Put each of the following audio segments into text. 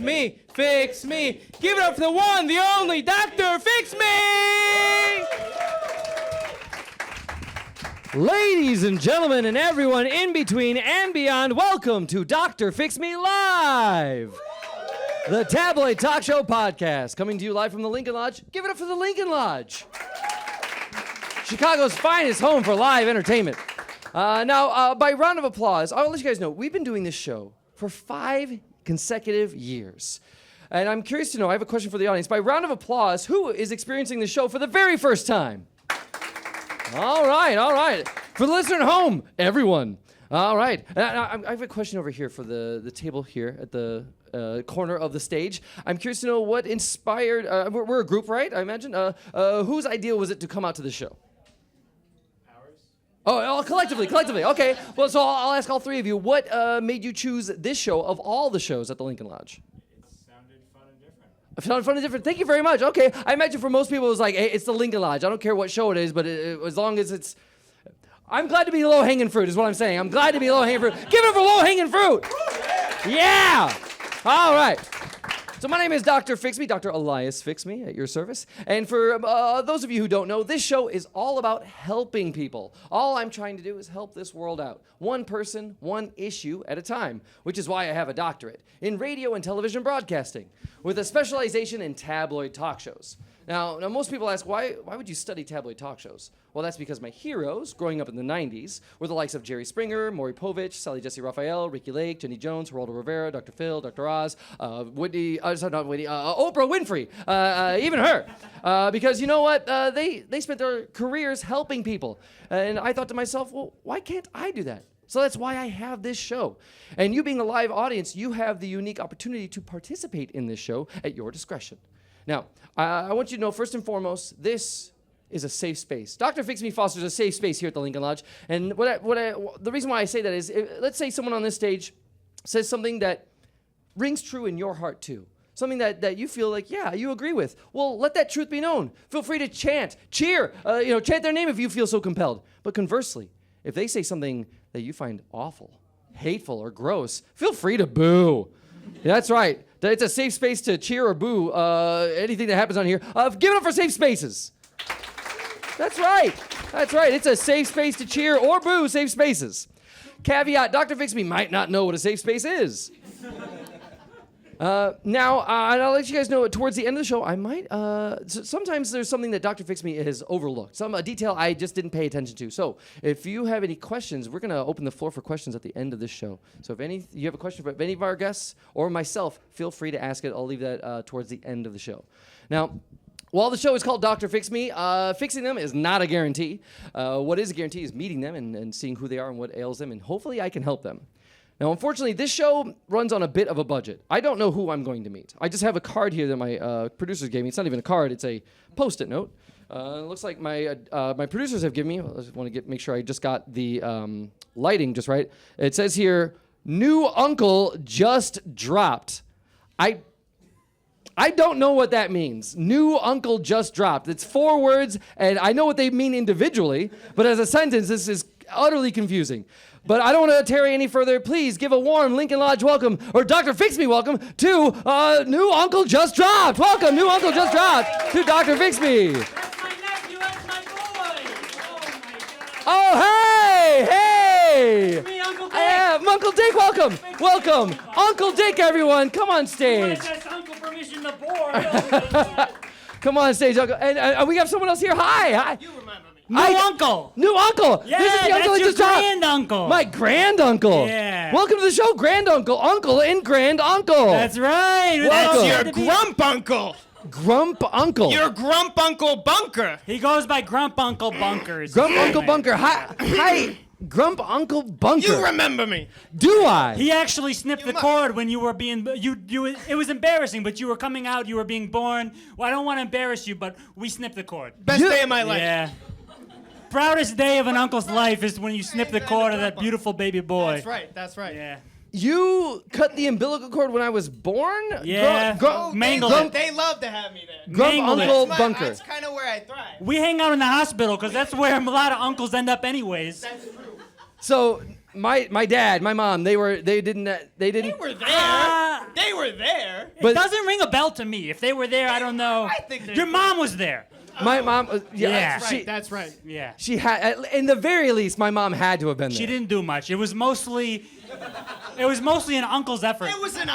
me, fix me. Give it up for the one, the only Dr. Fix Me! Ladies and gentlemen and everyone in between and beyond, welcome to Dr. Fix Me Live! The tabloid talk show podcast, coming to you live from the Lincoln Lodge. Give it up for the Lincoln Lodge! Chicago's finest home for live entertainment. Now, by round of applause, I'll let you guys know, we've been doing this show for 5 consecutive years. And I'm curious to know, I have a question for the audience. By round of applause, who is experiencing the show for the very first time? All right. For the listener at home, everyone. All right. I have a question over here for the table here at the corner of the stage. I'm curious to know what inspired, we're a group, right? I imagine. Whose idea was it to come out to the show? Oh, collectively. Okay. Well, so I'll ask all three of you, what made you choose this show of all the shows at the Lincoln Lodge? Sounded fun and different. Thank you very much. Okay, I imagine for most people it was like, hey, it's the Lincoln Lodge. I don't care what show it is, but as long as it's... I'm glad to be low-hanging fruit is what I'm saying. I'm glad to be low-hanging fruit. Give it up for low-hanging fruit! Yeah! All right. So my name is Dr. Fix Me, Dr. Elias Fix Me, at your service. And for those of you who don't know, this show is all about helping people. All I'm trying to do is help this world out. One person, one issue at a time, which is why I have a doctorate in radio and television broadcasting, with a specialization in tabloid talk shows. Now most people ask, why would you study tabloid talk shows? Well, that's because my heroes, growing up in the 90s, were the likes of Jerry Springer, Maury Povich, Sally Jesse Raphael, Ricky Lake, Jenny Jones, Geraldo Rivera, Dr. Phil, Dr. Oz, Oprah Winfrey, even her. Because you know what? They spent their careers helping people. And I thought to myself, well, why can't I do that? So that's why I have this show. And you being a live audience, you have the unique opportunity to participate in this show at your discretion. Now, I want you to know, first and foremost, this is a safe space. Dr. Fix Me fosters a safe space here at the Lincoln Lodge. And the reason why I say that is, let's say someone on this stage says something that rings true in your heart too. Something that you feel like, yeah, you agree with. Well, let that truth be known. Feel free to chant, cheer, chant their name if you feel so compelled. But conversely, if they say something that you find awful, hateful, or gross, feel free to boo. That's right. It's a safe space to cheer or boo anything that happens on here. Give it up for safe spaces. That's right. It's a safe space to cheer or boo safe spaces. Caveat, Dr. Fix Me might not know what a safe space is. Now, I'll let you guys know towards the end of the show, I might, sometimes there's something that Dr. Fix Me has overlooked, a detail I just didn't pay attention to. So if you have any questions, we're going to open the floor for questions at the end of this show. So if you have a question for any of our guests or myself, feel free to ask it. I'll leave that towards the end of the show. Now, while the show is called Dr. Fix Me, fixing them is not a guarantee. What is a guarantee is meeting them and seeing who they are and what ails them, and hopefully I can help them. Now, unfortunately, this show runs on a bit of a budget. I don't know who I'm going to meet. I just have a card here that my producers gave me. It's not even a card. It's a Post-it note. It looks like my producers have given me. I just want to make sure I just got the lighting just right. It says here, new uncle just dropped. I don't know what that means. New uncle just dropped. It's 4 words, and I know what they mean individually, but as a sentence, this is utterly confusing. But I don't want to tarry any further. Please give a warm Lincoln Lodge welcome, or Dr. Fix Me welcome, to New Uncle Just Dropped. Welcome, New Uncle Just Dropped, to Dr. Fix Me. That's my nephew, that's my boy. Oh, my God. Oh, hey. It's me, Uncle Dick. Yeah, Uncle Dick, welcome. Uncle Dick, everyone, come on stage. What is this uncle permission to board? Come on stage, Uncle. And we have someone else here. Hi. You remember me. New uncle. This Yeah, is the uncle that's your just dropped. grand-uncle. My grand-uncle. Yeah. Welcome to the show, grand-uncle. Uncle and grand-uncle. That's right. Welcome. That's your Grump-Uncle. Grump-Uncle. Your Grump-Uncle Bunker. He goes by Grump-Uncle Bunkers. Grump-Uncle Bunker. Hi. Grump-Uncle Bunker. You remember me. Do I? He actually snipped the cord when you were being it was embarrassing, but you were coming out, you were being born. Well, I don't want to embarrass you, but we snipped the cord. Best day of my life. Yeah. Proudest day of an uncle's life is when you snip the cord of that beautiful baby boy. That's right. Yeah. You cut the umbilical cord when I was born? Yeah. Mangled it. They love to have me there. Grump-Uncle That's Bunker. That's kind of where I thrive. We hang out in the hospital because that's where a lot of uncles end up anyways. That's true. So my dad, my mom, they didn't. They were there. They were there. It doesn't ring a bell to me. If they were there, I don't know. I think Your mom was there. My mom, Yeah. That's right. Yeah. she had, in the very least, my mom had to have been there. She didn't do much. It was mostly an uncle's effort. It was a team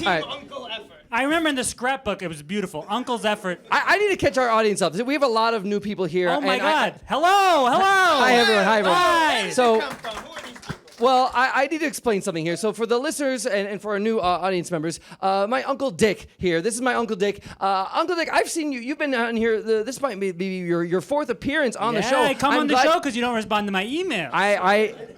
All right. uncle effort. I remember in the scrapbook, it was beautiful. Uncle's effort. I need to catch our audience up. We have a lot of new people here. Oh my and God. Hello. Hi everyone. Hi everyone. Hi. Where did So- it come from? Who are these people? Well, I need to explain something here. So for the listeners and for our new audience members, my Uncle Dick here. This is my Uncle Dick. Uncle Dick, I've seen you. You've been on here. This might be your fourth appearance on the show. I come I'm on the glad- show because you don't respond to my emails.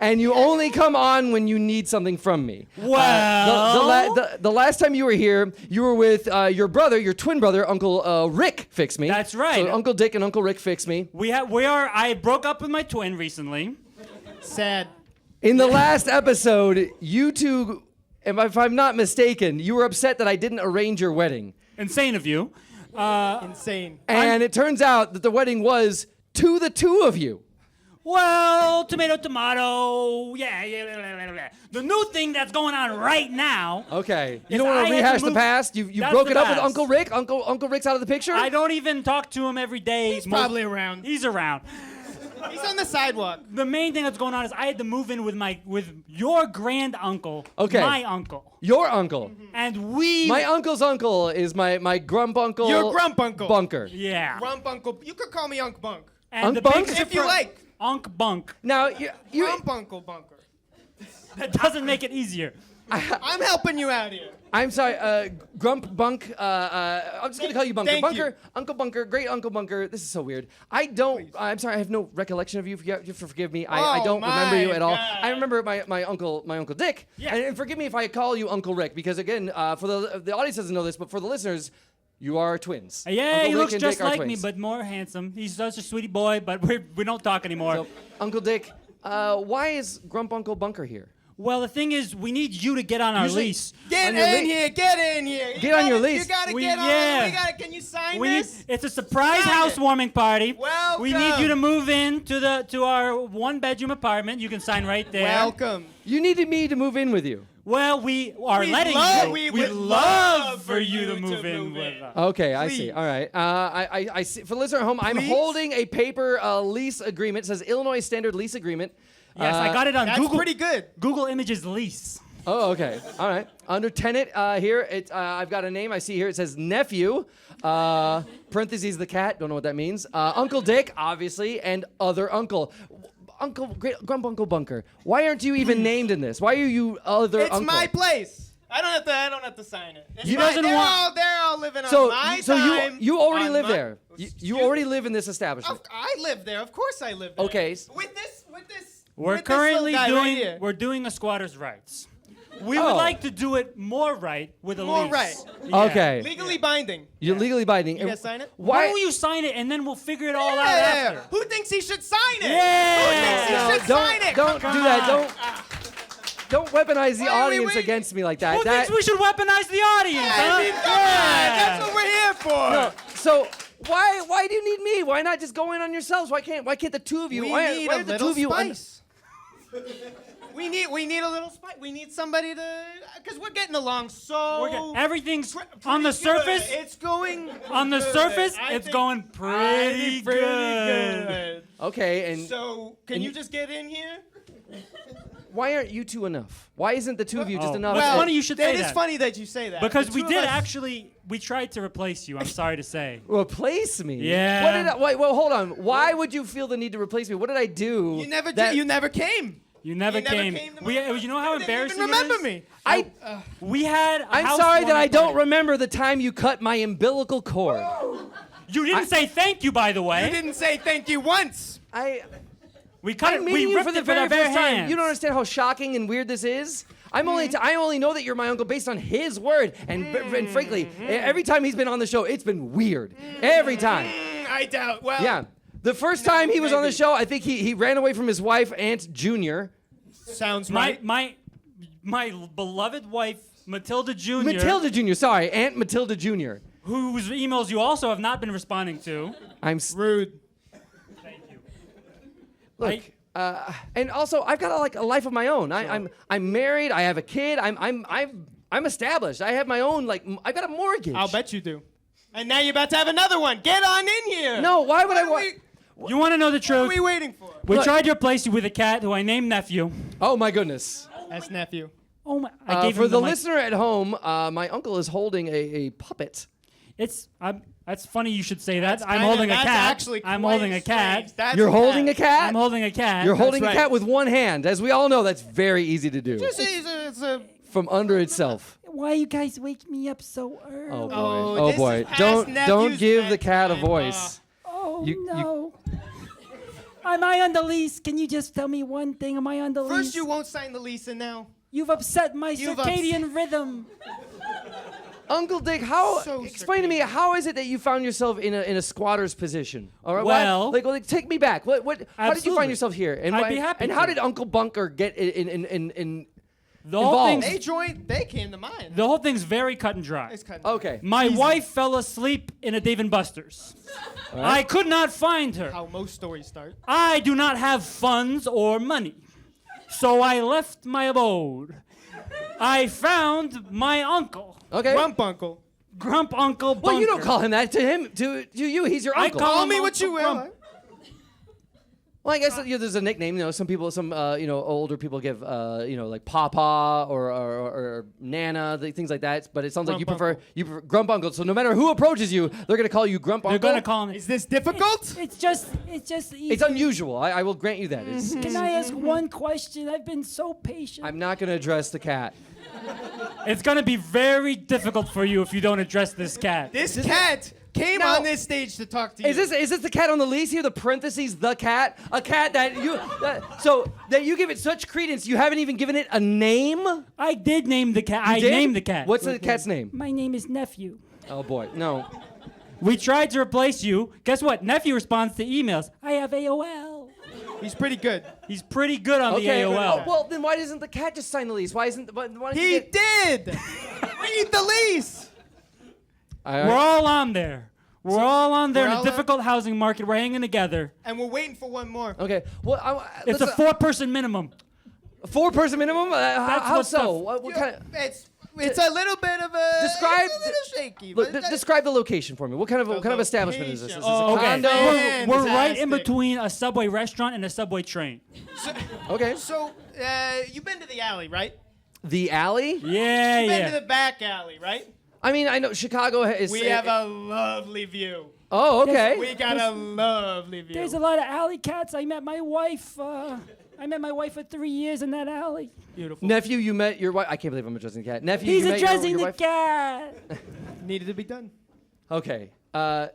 And you only come on when you need something from me. Well, The last time you were here, you were with your twin brother, Uncle Rick Fix Me. That's right. So Uncle Dick and Uncle Rick Fix Me. I broke up with my twin recently. Sad. In the last episode, you two, if I'm not mistaken, you were upset that I didn't arrange your wedding. Insane of you. Insane. And it turns out that the wedding was to the two of you. Well, tomato. Yeah. The new thing that's going on right now. Okay. You Yes, don't want I to had to rehash the move- past? You That's broke the it up with past. Uncle Rick? Uncle Rick's out of the picture? I don't even talk to him every day. He's probably around. He's around. He's on the sidewalk. The main thing that's going on is I had to move in with your grand uncle. Okay. My uncle. Your uncle. And we. My uncle's uncle is my Grump-Uncle. Your Grump-Uncle. Bunker. Yeah. Grump-Uncle. You could call me Unc Bunk. And Unc the Bunk? big If you like. Unc Bunk. Now, you Grump-Uncle Bunker. That doesn't make it easier. I'm helping you out here. I'm sorry, Grump Bunk. I'm just gonna call you Bunker. Thank Bunker, you. Uncle Bunker, great Uncle Bunker. This is so weird. I'm sorry. I have no recollection of you. You have to forgive me. I Oh, don't remember you my at all. God. I remember my uncle Dick. Yeah. And forgive me if I call you Uncle Rick because again, for the audience doesn't know this, but for the listeners, you are twins. Yeah, Uncle he Rick looks and just Dick are like me, twins. but more handsome. He's such a sweetie boy, but we don't talk anymore. So, Uncle Dick, why is Grump-Uncle Bunker here? Well, the thing is, we need you to get on our Usually- lease. Get On your in lease. here. Get in here. Get on your lease. You gotta We- get on. yeah. Can you sign We need, this? it's a surprise Sign it. housewarming party. Welcome. We need you to move in to our one-bedroom apartment. You can sign right there. Welcome. You needed me to move in with you. Well, we are We'd letting love- you. we We'd would love love for you to move in with us. Okay, I see. Please. All right. I see. For the listener at home, I'm Please? holding a paper lease agreement. It says Illinois Standard Lease Agreement. Yes, I got it on That's Google. pretty good. Google Images lease. Oh, okay. All right. Under tenant here, I've got a name. I see here. It says nephew. Parentheses the cat. Don't know what that means. Uncle Dick, obviously, and other uncle. Grump-Uncle Bunker. Why aren't you even named in this? Why are you other It's uncle? my place. I don't have to sign it. It's You my- doesn't they're want- all, they're all living on So, my so time. you already on live my- there. You Excuse already me? live in this establishment. I live there. Of course I live there. Okay. With this. We're with this little currently guy right here. we're doing a squatter's rights. We Oh. would like to do it more right with a More lease. right. Yeah. Okay. Legally binding. You're legally binding. You guys sign it? Why Why? don't you sign it and then we'll figure it all out Yeah. after? Who thinks he should sign it? Yeah. Who thinks he No, should sign it? don't Come do on. that. Don't weaponize the Why are we audience waiting? against me like that. Who thinks we should weaponize the audience? I huh? mean, come on. That's what we're here for. No, so why do you need me? Why not just go in on yourselves? Why can't the two of you? We why need why a are the two little of you? spice. We need a little spice. We need somebody to, because we're getting along so. Everything's pretty on the good. surface. It's going. On the good. surface, I it's think- going I pretty think good. Okay, and So, can and you you- just get in here? why aren't you two enough? Why isn't the two of you just Oh. enough? Well, Well, funny you should say It is that. funny that you say that. Because The we two of did us- actually, we tried to replace you. I'm sorry to say. Replace me? Yeah. What did I? Wait, well, hold on. Why would you feel the need to replace me? What did I do? You never that- did. You never came. You never You never came. came to We, my- you know how You didn't embarrassing even remember it is? me. We had. A I'm sorry that I housewarming don't party. remember the time you cut my umbilical cord. You didn't say thank you, by the way. You didn't say thank you once. We cut I'm it. meeting We you ripped for the it with very our bare first time. hands. You don't understand how shocking and weird this is. I only know that you're my uncle based on his word, and frankly, every time he's been on the show, it's been weird. Every time. I doubt. Well. Yeah. The first time he was on the maybe. show, I think he ran away from his wife, Aunt Junior. Sounds My right. my beloved wife Matilda Jr. Matilda Junior. Sorry, Aunt Matilda Junior. whose emails you also have not been responding to. I'm Rude. Thank you. look. And also, I've got a life of my own. I'm married. I have a kid. I'm established. I have my own I've got a mortgage. I'll bet you do. And now you're about to have another one. Get on in here. No, why would I want? You want to know the What truth? are we waiting for? We tried to replace you with a cat who I named Nephew. Oh my goodness. That's nephew. Oh my! I gave For him the mic. listener at home, my uncle is holding a puppet. That's funny you should say that. I'm Kinda- holding a that's cat. actually I'm quite holding a cat. strange. That's You're holding a cat? I'm holding a cat. You're holding right. a cat with one hand. As we all know, that's very easy to do. It's a From under itself. Why you guys wake me up so early? Oh boy. Oh, Oh this boy. is past Don't nephew's give the cat a bedtime. voice. Oh You- no. Am I on the lease? Can you just tell me one thing? Am I on the lease? First, you won't sign the lease, and now You've upset my You've circadian rhythm. Uncle Dick, So explain to me, how is it that you found yourself in a squatter's position? All right. Well- take me back. How did you Absolutely. find yourself here? And I'd be happy And how to. did Uncle Bunker get in The whole Involved. thing's they came to mind. the whole thing's very cut and dry. It's kind Okay. My wife fell asleep in a Dave & Buster's. I could not find her. how most stories start. I do not have funds or money. So I left my abode. I found my uncle, Okay. Grump-Uncle. Grump-Uncle Bunker. Well, you don't call him that to him. To you, he's your I uncle. call Call him me what Uncle you will. Grump. Well, I guess there's a nickname. Some people, older people give, like Papa or Nana, things like that. But it sounds like you prefer Grump-Uncle. So no matter who approaches you, they're gonna call you Grump-Uncle. They're gonna call me. Is this difficult? It's just easy. It's unusual. I will grant you that. Can I ask one question? I've been so patient. I'm not gonna address the cat. It's gonna be very difficult for you if you don't address this cat. This cat came Now- on this stage to talk to you. Is this the cat on the lease here? The parentheses, the cat, a cat that you give it such credence. You haven't even given it a name. I did name the cat. I Did? named the cat. What's the cat's name? My name is Nephew. Oh boy, no. We tried to replace you. Guess what? Nephew responds to emails. I have AOL. He's pretty good. He's pretty good on the Okay. AOL. Well, then why doesn't the cat just sign the lease? Why don't you He get- did. Read the lease. We're all on there. We're all on there we're in all a on- difficult housing market. We're hanging together. And we're waiting for one more. Okay. Well, It's a 4-person minimum. 4-person minimum. How what's so? the- What kind of? It's a little bit of a Describe- it's a little shaky. Look, but describe the location for me. What kind of The establishment is this? Is this location. a Okay. condo? We're right in Fantastic. between a Subway restaurant and a Subway train. Okay. So you've been to the alley, right? The alley? Yeah, You've been to yeah. the back alley, right? I mean, I know Chicago is. We have a lovely view. Oh, okay. We got a lovely view. There's a lot of alley cats. I met my wife for 3 years in that alley. Beautiful. Nephew, you met your wife. I can't believe I'm addressing the cat. Nephew, He's you met addressing your the wife. cat. Needed to be done. Okay. I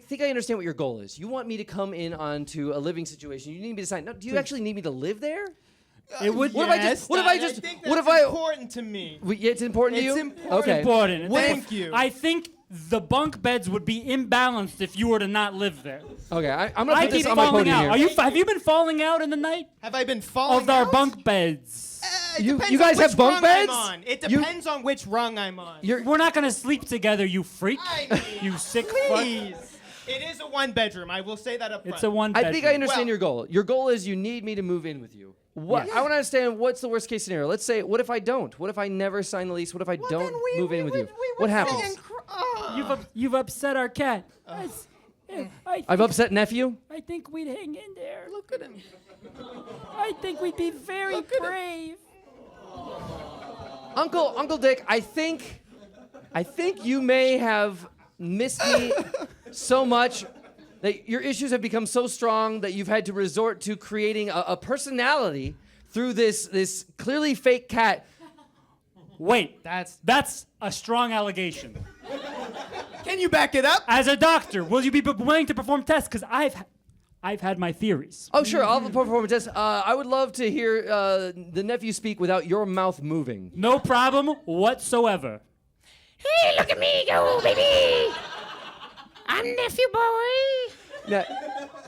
think I understand what your goal is. You want me to come in onto a living situation. You need me to sign. No, do you actually need me to live there? It would. What if I just- what if I just- think what that's if I- important to me. It's important to It's you. important. Okay. Important. Thank you. I think the bunk beds would be imbalanced if you were to not live there. Okay. I'm gonna I put this keep on my falling podium out. here. Have you been falling out in the night Have I been falling of our out? bunk beds? It You- depends you guys on have which bunk rung beds? I'm on. It You- depends on which rung I'm on. We're not gonna sleep together, you freak. I mean, You sick fuck. please. It is a one-bedroom. I will say that up front. It's a one. I think I understand Well- your goal. Your goal is you need me to move in with you. What? I want to understand what's the worst case scenario. Let's say, what if I don't? What if I never sign the lease? What if I don't move in with you? What happens? You've upset our cat. I've upset nephew. I think we'd hang in there. Look at him. I think we'd be very Look at him. brave. Uncle Dick, I think you may have missed me so much that your issues have become so strong that you've had to resort to creating a personality through this clearly fake cat. Wait, That's. a strong allegation. Can you back it up? As a doctor, will you be willing to perform tests? Because I've had my theories. Oh, sure, I'll perform a test. I would love to hear the nephew speak without your mouth moving. No problem whatsoever. Hey, look at me go, baby. I'm nephew boy. Now,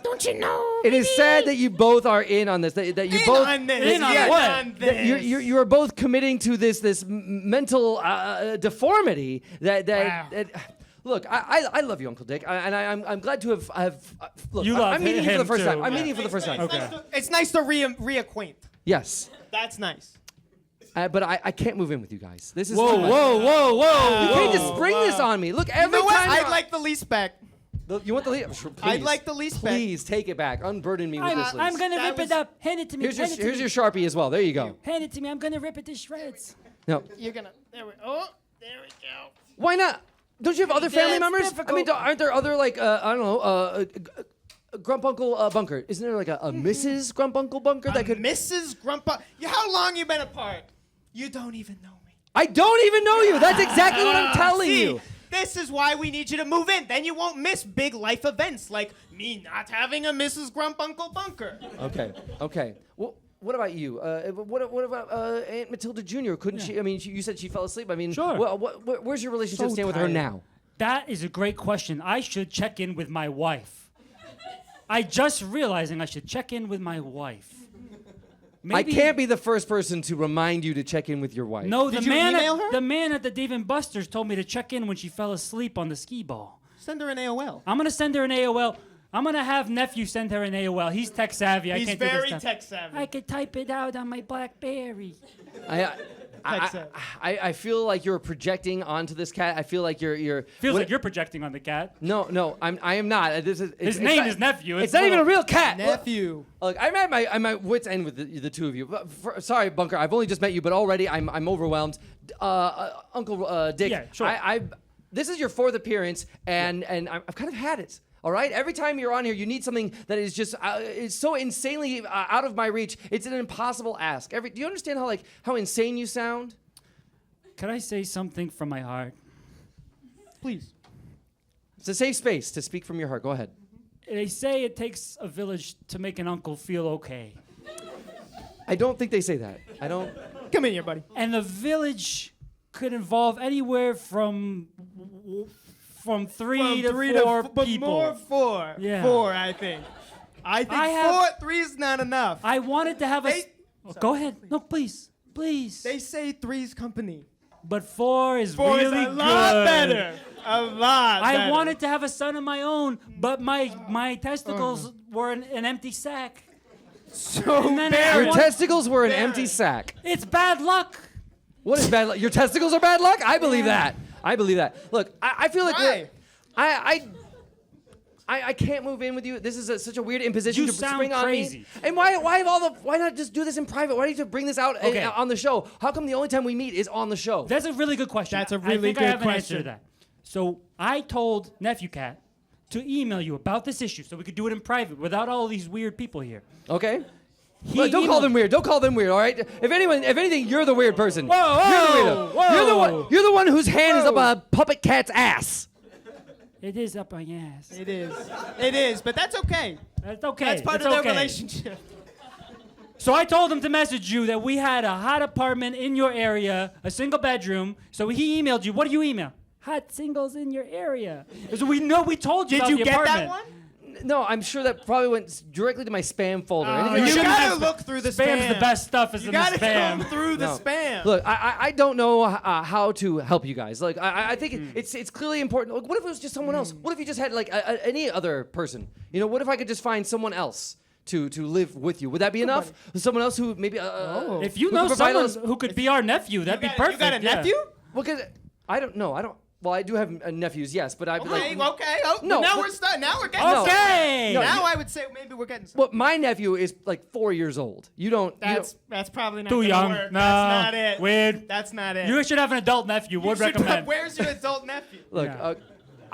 Don't you know? it is baby? sad that you both are in on this. That you both. on this. In on Get what? on That this. you are both committing to this mental deformity that Wow. Look, I love you, Uncle Dick, I'm glad to have look. You love I'm meeting you for the him first time. too. I'm meeting you for the first time. Okay. It's nice to reacquaint. Yes, That's nice. but I can't move in with you guys. This is Whoa, too much. whoa. You can't just spring this on me. Look, You every know what? time I'd like the lease back. you want the lead. Sure, I'd please. like the lease back. Please take it back. Unburden me with this lease. I'm gonna That rip was- it up. Hand it to me. Here's Hand it to your me. Sharpie as well. There you go. Hand it to me. I'm gonna rip it to shreds. No, You're gonna. There we go. why not? Don't you have other family it's members? I mean, difficult. aren't there other like I don't know, Grump-Uncle Bunker? Isn't there like a Mrs. Grump-Uncle Bunker that could? Mrs. Grump-Uncle. How long you been apart? You don't even know me. I don't even know you. That's exactly what I'm telling See, you. this is why we need you to move in. Then you won't miss big life events like me not having a Mrs. Grump-Uncle Bunker. Okay. Well, what about you? What about Aunt Matilda Jr.? Couldn't she? I mean, you said she fell asleep. I mean, Sure. Where's your relationship So stand with her tired. now? That is a great question. I should check in with my wife. I just realizing I should check in with my wife. I can't be the first person to remind you to check in with your wife. No, Did you email her? the man at the Dave & Buster's told me to check in when she fell asleep on the skee ball. Send her an AOL. I'm gonna send her an AOL. I'm gonna have nephew send her an AOL. He's tech savvy. I He's can't do very this stuff. tech savvy. I could type it out on my BlackBerry. I feel like you're projecting onto this cat. I feel like you're. Feels what- like you're projecting on the cat. No, I am not. His name is Nephew. It's not even a real cat. Nephew. Look, I'm at my wits' end with the two of you. But sorry, Bunker. I've only just met you, but already I'm overwhelmed. Uncle Dick. Yeah, sure. This is your fourth appearance, and I've kind of had it. All right. Every time you're on here, you need something that is just is so insanely out of my reach. It's an impossible ask. Do you understand how insane you sound? Could I say something from my heart? Please. It's a safe space to speak from your heart. Go ahead. They say it takes a village to make an uncle feel okay. I don't think they say that. I don't. Come in here, buddy. And the village could involve anywhere from 3 to 4 but people. more 4. Yeah. 4, I think. I think I have- 3's not enough. I wanted to have a. They- Go ahead. No, please. They say 3's company. But 4 is 4 really is a lot good. better. A lot better. I wanted to have a son of my own, but my testicles were an empty sack. so And then barren. Your testicles were an empty sack. It's bad luck. What is bad luck? Your testicles are bad luck? I believe that. I believe that. Look, I feel like Why? I can't move in with you. This is such a weird imposition You to sound spring on crazy. me. And why not just do this in private? Why do you have to bring this out Okay. on the show? How come the only time we meet is on the show? That's a really good question. That's a I really think I good have an answer question. to that. So I told Nephew Cat to email you about this issue so we could do it in private without all these weird people here. Okay. He Look, don't call emailed- them weird. Don't call them weird. All right. If anything, you're the weird person. Whoa, You're the whoa, weirdo. whoa. You're the one whose hand is up a puppet cat's ass. It is up my ass. It is. It is, but that's okay. That's okay. That's part It's of their okay. relationship. So I told him to message you that we had a hot apartment in your area, a single bedroom. So he emailed you. What do you email? Hot singles in your area. So we told you Did about you the get apartment. that one? No, I'm sure that probably went directly to my spam folder. Anything you else- You shouldn't gotta have- look through the spam. Spam's the best stuff is You in the gotta spam. go through the No. spam. Look, I don't know how to help you guys. Like, I think it's clearly important. Like, what if it was just someone else? What if you just had like any other person? You know, what if I could just find someone else to live with you? Would that be enough? Someone else who maybe If you who know could provide someone us- who could be our nephew, that'd be perfect. You got a yeah. nephew? Well, 'cause I don't know. Well, I do have nephews, yes, but I Okay, like. okay. Oh, No, now but- we're starting. Now we're getting No. Okay. No, Now I would say maybe we're getting. Well, my nephew is like 4 years old. You don't. That's probably not Too gonna young. work. No. That's not it. Weird. That's not it. You should have an adult nephew. Would You should- recommend. Where's your adult nephew? Look, Yeah.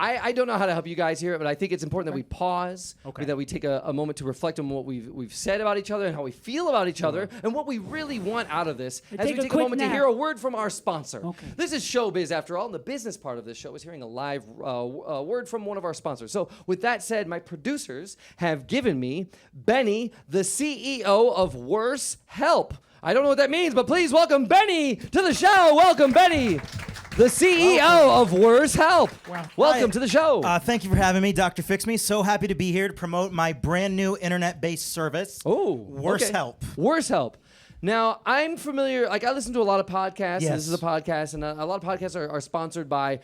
I don't know how to help you guys here, but I think it's important that we pause, Okay. that we take a moment to reflect on what we've said about each other and how we feel about each other and what we really want out of this as take we a take a quick moment to nap. hear a word from our sponsor. Okay. This is Showbiz, after all, and the business part of this show is hearing a live word from one of our sponsors. So with that said, my producers have given me Benny, the CEO of WorseHelp. I don't know what that means, but please welcome Benny to the show. Welcome, Benny, the CEO of WorseHelp. Wow. Welcome Hi. to the show. Thank you for having me, Dr. Fix Me. So happy to be here to promote my brand new internet-based service, Oh, WorseHelp. WorseHelp. Now, I'm familiar, like I listen to a lot of podcasts, and Yes. this is a podcast, and a lot of podcasts are sponsored by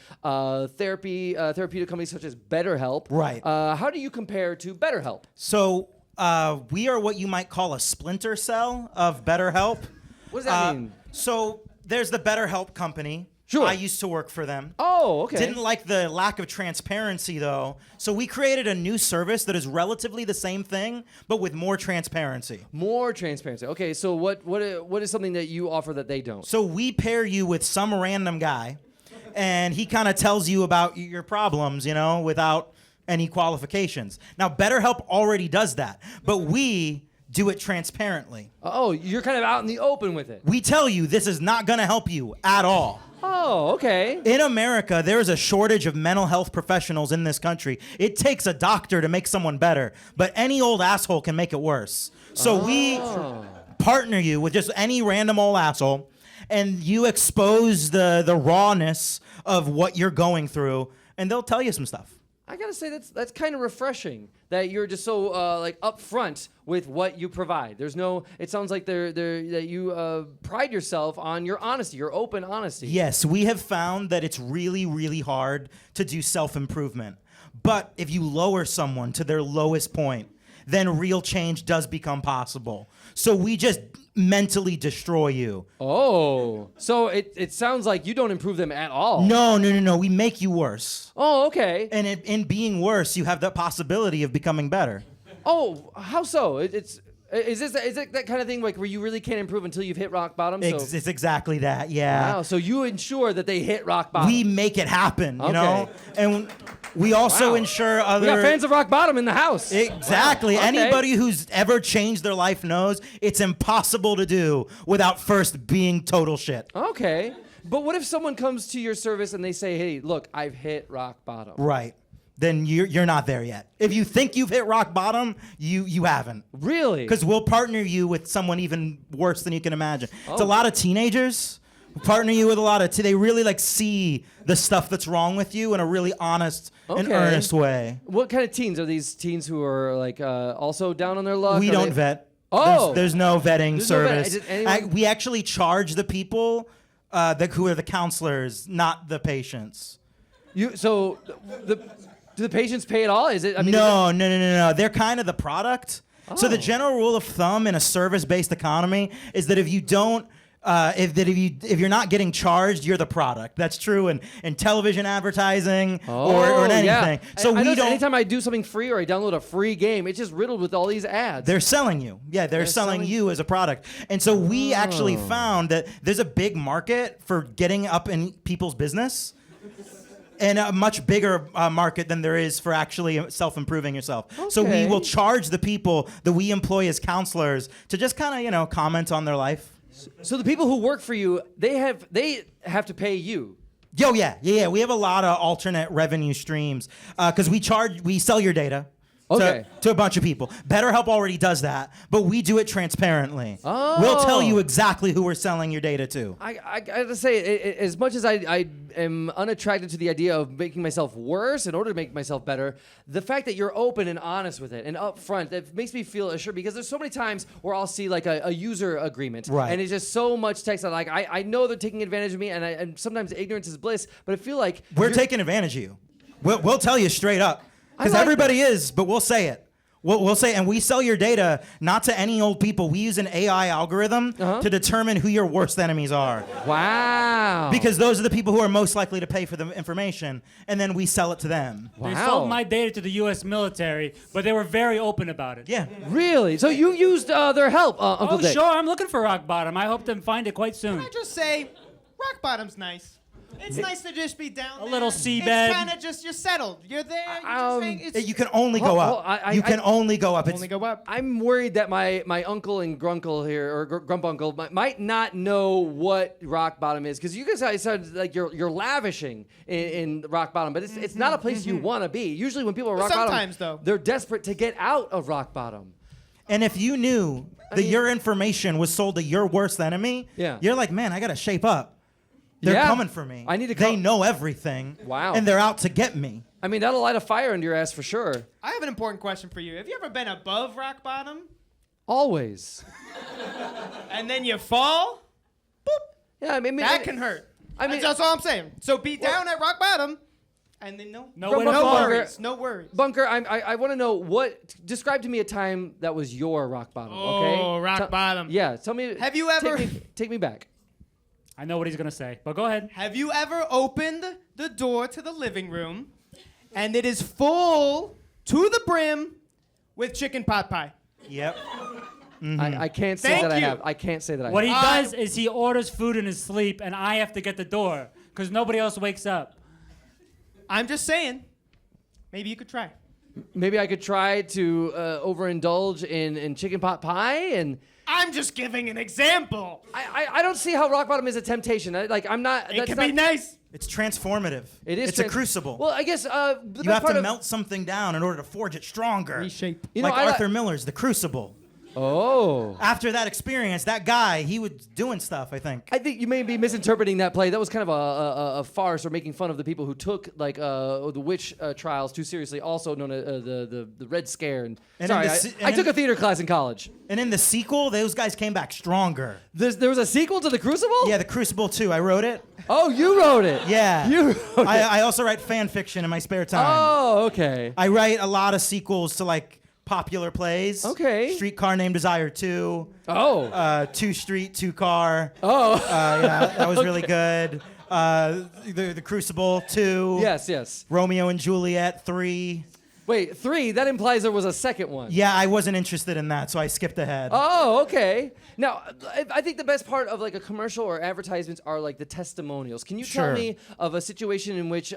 therapeutic companies such as BetterHelp. Right. How do you compare to BetterHelp? So we are what you might call a splinter cell of BetterHelp. What does that mean? So there's the BetterHelp company. Sure. I used to work for them. Oh, okay. Didn't like the lack of transparency, though. So we created a new service that is relatively the same thing, but with more transparency. More transparency. Okay, so what is something that you offer that they don't? So we pair you with some random guy, and he kind of tells you about your problems, without any qualifications. Now, BetterHelp already does that, but we do it transparently. Oh, you're kind of out in the open with it. We tell you this is not going to help you at all. Oh, okay. In America, there is a shortage of mental health professionals in this country. It takes a doctor to make someone better, but any old asshole can make it worse. So we partner you with just any random old asshole, and you expose the rawness of what you're going through, and they'll tell you some stuff. I gotta say that's kind of refreshing that you're just so like upfront with what you provide. There's no. It sounds like that you pride yourself on your honesty, your open honesty. Yes, we have found that it's really, really hard to do self-improvement. But if you lower someone to their lowest point, then real change does become possible. So we just mentally destroy you. Oh, so it sounds like you don't improve them at all. No. We make you worse. Oh, okay. And in being worse, you have the possibility of becoming better. Oh, how so? Is it that kind of thing like where you really can't improve until you've hit rock bottom? It's exactly that, yeah. Wow, so you ensure that they hit rock bottom. We make it happen, you know? Okay. And we also Wow. ensure other... We got fans of rock bottom in the house. Exactly. Wow, okay. Anybody who's ever changed their life knows it's impossible to do without first being total shit. Okay. But what if someone comes to your service and they say, hey, look, I've hit rock bottom. Right. Then you're not there yet. If you think you've hit rock bottom, you haven't. Really? Because we'll partner you with someone even worse than you can imagine. It's a Oh. lot of teenagers. We partner you with a lot of... They really see the stuff that's wrong with you in a really honest and Okay. earnest way. What kind of teens? Are these teens who are like also down on their luck? We Are don't they- vet. Oh. There's no vetting There's no vet- service. is it anyone- We actually charge the people who are the counselors, not the patients. So do the patients pay at all? Is it? I mean, No. They're kind of the product. So the Oh. general rule of thumb in a service-based economy is that if you don't, if you're not getting charged, you're the product. That's true in television advertising or in anything. Yeah. So I we notice don't. anytime I do something free or I download a free game, it's just riddled with all these ads. They're selling you. Yeah, they're selling you as a product. And so we actually found that there's a big market for getting up in people's business. And a much bigger market than there is for actually self-improving yourself. So we Okay. will charge the people that we employ as counselors to just kind of, comment on their life. So the people who work for you, they have to pay you. Yeah. We have a lot of alternate revenue streams because we sell your data. Okay. To a bunch of people. BetterHelp already does that, but we do it transparently. Oh. We'll tell you exactly who we're selling your data to. I gotta say, as much as I am unattracted to the idea of making myself worse in order to make myself better, the fact that you're open and honest with it and upfront, that makes me feel assured, because there's so many times where I'll see like a user agreement, Right. and it's just so much text that like I know they're taking advantage of me, and sometimes ignorance is bliss, but I feel like We're taking advantage of you. We'll tell you straight up. Because like everybody is, but we'll say it. We'll say, and we sell your data not to any old people. We use an AI algorithm to determine who your worst enemies are. Wow. Because those are the people who are most likely to pay for the information, and then we sell it to them. They Wow. sold my data to the U.S. military, but they were very open about it. Yeah. Really? So you used their help, Uncle Oh, Dick? sure. I'm looking for rock bottom. I hope to find it quite soon. Can I just say, rock bottom's nice. It's nice to just be down there. little seabed. It's kind of just, you're settled. You're there. You can only go up. You can only go up. only go up. I'm worried that my uncle and Grump-Uncle here, or Grump-Uncle, might not know what rock bottom is, because you guys said like you're lavishing in rock bottom, but it's not a place you want to be. Usually when people are rock Sometimes, bottom, though. they're desperate to get out of rock bottom. And if you knew that mean- your information was sold to your worst enemy, Yeah. you're like, man, I got to shape up. They're Yeah. coming for me. I need to They come- know everything. Wow. And they're out to get me. I mean, that'll light a fire under your ass for sure. I have an important question for you. Have you ever been above rock bottom? Always. And then you fall. Yeah, I mean That can hurt. I mean, That's all I'm saying. So be down at rock bottom, and then no Nowhere to fall. worries. No worries. Bunker, I want to know describe to me a time that was your rock bottom, okay? Oh, rock bottom. Yeah, tell me. Have you ever- Take me back. I know what he's gonna say, but go ahead. Have you ever opened the door to the living room, and it is full to the brim with chicken pot pie? Yep. I can't say Thank that I you. have. I can't say that I What he have. does is he orders food in his sleep, and I have to get the door because nobody else wakes up. I'm just saying. Maybe you could try. Maybe I could try to overindulge in chicken pot pie, and I'm just giving an example. I don't see how rock bottom is a temptation. I'm not. It that's can not, be nice. It's transformative. It is. It's a crucible. Well, I guess the you best have part to of, melt something down in order to forge it stronger. Reshape. You know, Like I li- Arthur Miller's The Crucible. Oh. After that experience, that guy, he was doing stuff, I think. I think you may be misinterpreting that play. That was kind of a farce or making fun of the people who took like the witch trials too seriously, also known as the Red Scare. And And sorry, in the se- I and took in- a theater class in college. And in the sequel, those guys came back stronger. There was a sequel to The Crucible? Yeah, The Crucible 2. I wrote it. Oh, you wrote it. Yeah. You wrote it. I also write fan fiction in my spare time. Oh, okay. I write a lot of sequels to like popular plays. Okay. Streetcar Named Desire 2. Oh. 2 Street, 2 Car. Oh. Yeah, that was really good. The Crucible 2. Yes. Romeo and Juliet 3. Wait, 3? That implies there was a second one. Yeah, I wasn't interested in that, so I skipped ahead. Oh, okay. Now, I think the best part of like a commercial or advertisements are like the testimonials. Can you tell Sure. me of a situation in which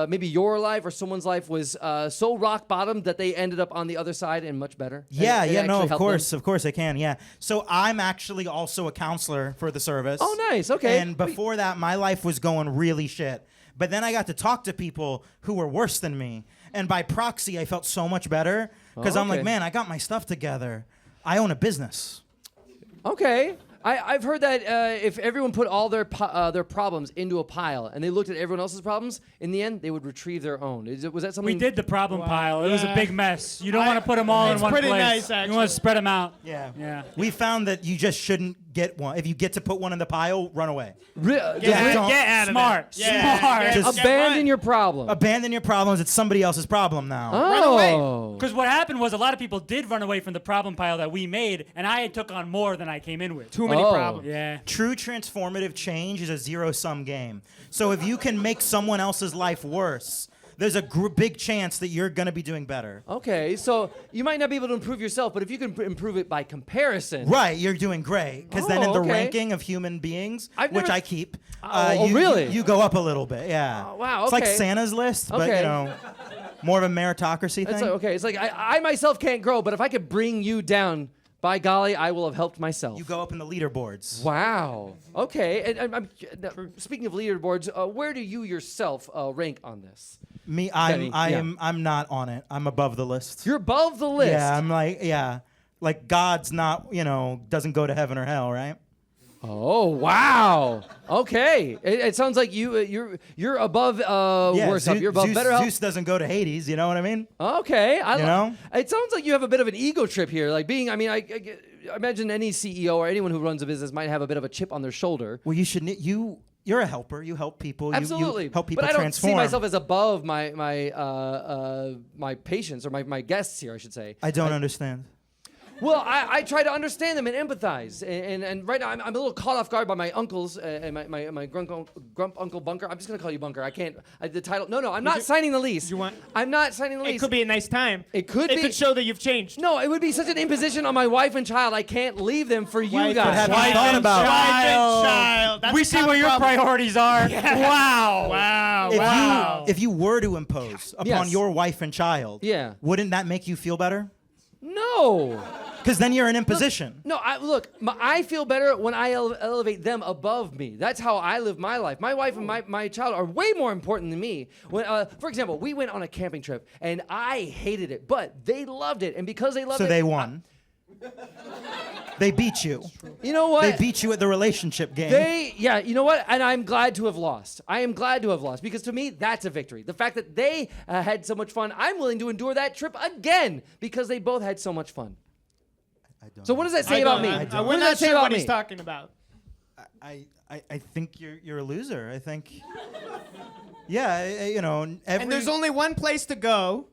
maybe your life or someone's life was so rock bottom that they ended up on the other side and much better? Yeah, And it no, actually of helped course, them? I can, yeah. So I'm actually also a counselor for the service. Oh, nice. Okay. And before that, my life was going really shit. But then I got to talk to people who were worse than me. And by proxy, I felt so much better because I'm okay. like, man, I got my stuff together. I own a business. Okay. I've heard that if everyone put all their problems into a pile and they looked at everyone else's problems, in the end, they would retrieve their own. Was that something? We did the problem pile. It was a Yeah. big mess. You don't want to put them all in It's one pretty place. nice, You actually. want to spread them out. Yeah. Yeah. We found that you just shouldn't get one. If you get to put one in the pile, run away. Yeah, don't- get out of Smart. there. Yeah, Smart. get- Just get Abandon one. your problem. Abandon your problems. It's somebody else's problem now. Run away. Oh. Because what happened was a lot of people did run away from the problem pile that we made, and I took on more than I came in with. Too many Oh. problems. Yeah. True transformative change is a zero-sum game. So if you can make someone else's life worse, there's a big chance that you're going to be doing better. Okay, so you might not be able to improve yourself, but if you can improve it by comparison. Right, you're doing great. Because then in Oh, the okay. ranking of human beings, I've which never- I keep, Oh, you, really? you go up a little bit, yeah. Oh, wow, It's like okay. Santa's list, but Okay. you know, more of a meritocracy It's thing. like, okay, it's like I myself can't grow, but if I could bring you down, by golly, I will have helped myself. You go up in the leaderboards. Wow. Okay. And now, speaking of leaderboards, where do you yourself rank on this? Me, Benny, I'm not on it. I'm above the list. You're above the list. Yeah, I'm like God's not, doesn't go to heaven or hell, right? Oh wow. Okay. It sounds like you're above WorseHelp. You're above BetterHelp. Zeus doesn't go to Hades. You know what I mean? Okay. You know? It sounds like you have a bit of an ego trip here. Like being, I imagine any CEO or anyone who runs a business might have a bit of a chip on their shoulder. Well, you're a helper. You help people. Absolutely. You help people but I don't transform. see myself as above my patients or my guests here, I should say. I don't understand. Well, I try to understand them and empathize. And right now, I'm a little caught off guard by my uncles and my Grump-Uncle Bunker. I'm just going to call you Bunker. I can't. The title. No, I'm not signing the lease. You want? I'm not signing the lease. It could be a nice time. It could It be. could show that you've changed. No, it would be such an imposition on my wife and child. I can't leave them for you Wife and guys. have you thought about- Child. That's We the see kind where of your problem. priorities are. Wow. Wow. If Wow. if you were to impose upon Yes. your wife and child, Yeah. wouldn't that make you feel better? No. Because then you're an imposition. No, I feel better when I elevate them above me. That's how I live my life. My wife and my child are way more important than me. When, for example, we went on a camping trip, and I hated it, but they loved it. And because they loved So it... they won. They beat you. You know what? They beat you at the relationship game. Yeah, you know what? And I'm glad to have lost. I am glad to have lost because to me, that's a victory. The fact that they had so much fun, I'm willing to endure that trip again because they both had so much fun. So what does that say about me? We're What does not that say sure about what me? he's talking about. I think you're a loser. I think. Yeah, you know, And there's only one place to go.